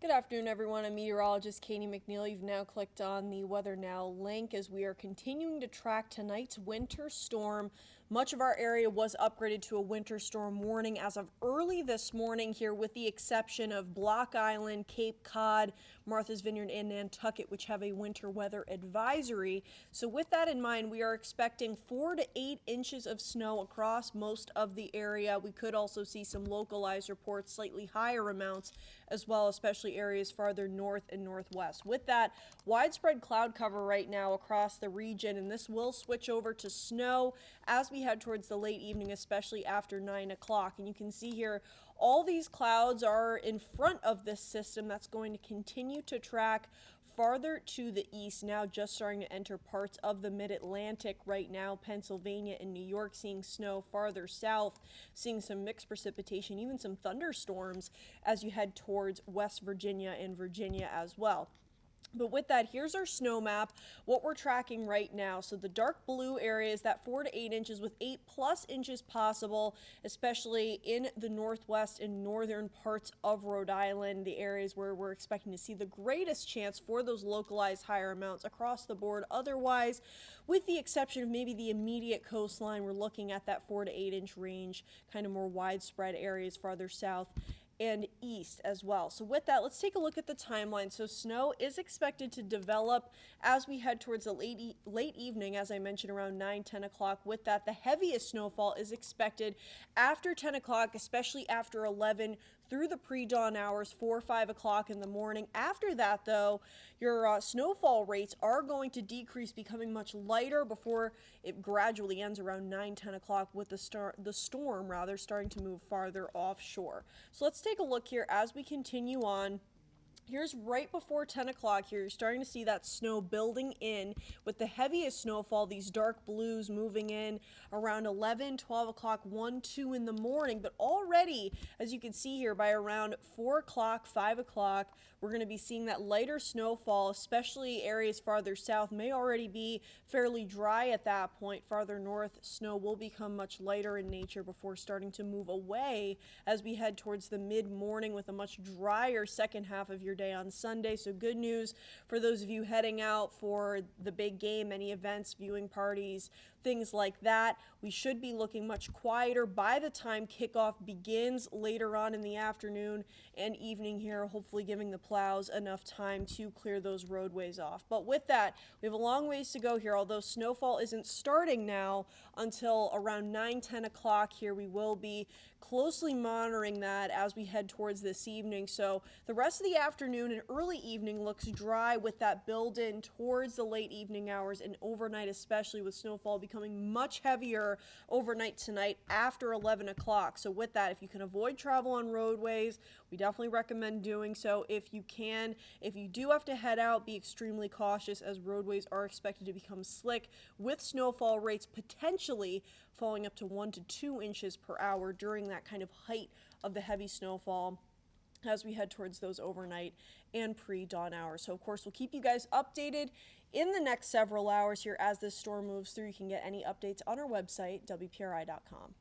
Good afternoon, everyone. I'm meteorologist Catie McNeil. You've now clicked on the Weather Now link as we are continuing to track tonight's winter storm. Much of our area was upgraded to a winter storm warning as of early this morning here, with the exception of Block Island, Cape Cod, Martha's Vineyard, and Nantucket, which have a winter weather advisory. So with that in mind, we are expecting 4 to 8 inches of snow across most of the area. We could also see some localized reports, slightly higher amounts as well, especially areas farther north and northwest. With that, widespread cloud cover right now across the region, and this will switch over to snow as we head towards the late evening, especially after 9 o'clock. And you can see here, all these clouds are in front of this system that's going to continue to track farther to the east, now just starting to enter parts of the mid-Atlantic right now. Pennsylvania and New York seeing snow, farther south seeing some mixed precipitation, even some thunderstorms as you head towards West Virginia and Virginia as well. But with that, here's our snow map, what we're tracking right now. So the dark blue area is that 4 to 8 inches, with 8+ inches possible, especially in the northwest and northern parts of Rhode Island, the areas where we're expecting to see the greatest chance for those localized higher amounts across the board. Otherwise, with the exception of maybe the immediate coastline, we're looking at that 4 to 8 inch range, kind of more widespread areas farther south and east as well. So with that, let's take a look at the timeline. So snow is expected to develop as we head towards the late evening, as I mentioned, around 9-10 o'clock. With that, the heaviest snowfall is expected after 10 o'clock, especially after 11 through the pre-dawn hours, 4-5 o'clock in the morning. After that, though, your snowfall rates are going to decrease, becoming much lighter before it gradually ends around 9-10 o'clock, with the storm starting to move farther offshore. So let's take a look here as we continue on. Here's right before 10 o'clock here, you're starting to see that snow building in with the heaviest snowfall, these dark blues moving in around 11, 12 o'clock, 1, 2 in the morning. But already, as you can see here, by around 4 o'clock, 5 o'clock, we're going to be seeing that lighter snowfall, especially areas farther south may already be fairly dry at that point. Farther north, snow will become much lighter in nature before starting to move away as we head towards the mid-morning with a much drier second half of your day on Sunday. So good news for those of you heading out for the big game, any events, viewing parties, things like that. We should be looking much quieter by the time kickoff begins later on in the afternoon and evening here, hopefully giving the plows enough time to clear those roadways off. But with that, we have a long ways to go here, although snowfall isn't starting now until around 9-10 o'clock here. We will be closely monitoring that as we head towards this evening. So the rest of the afternoon and early evening looks dry, with that build in towards the late evening hours and overnight, especially with snowfall becoming much heavier overnight tonight after 11 o'clock. So with that, if you can avoid travel on roadways, we definitely recommend doing so if you can. If you do have to head out, be extremely cautious, as roadways are expected to become slick, with snowfall rates potentially falling up to 1 to 2 inches per hour during that kind of height of the heavy snowfall as we head towards those overnight and pre-dawn hours. So of course, we'll keep you guys updated in the next several hours here as this storm moves through. You can get any updates on our website, WPRI.com.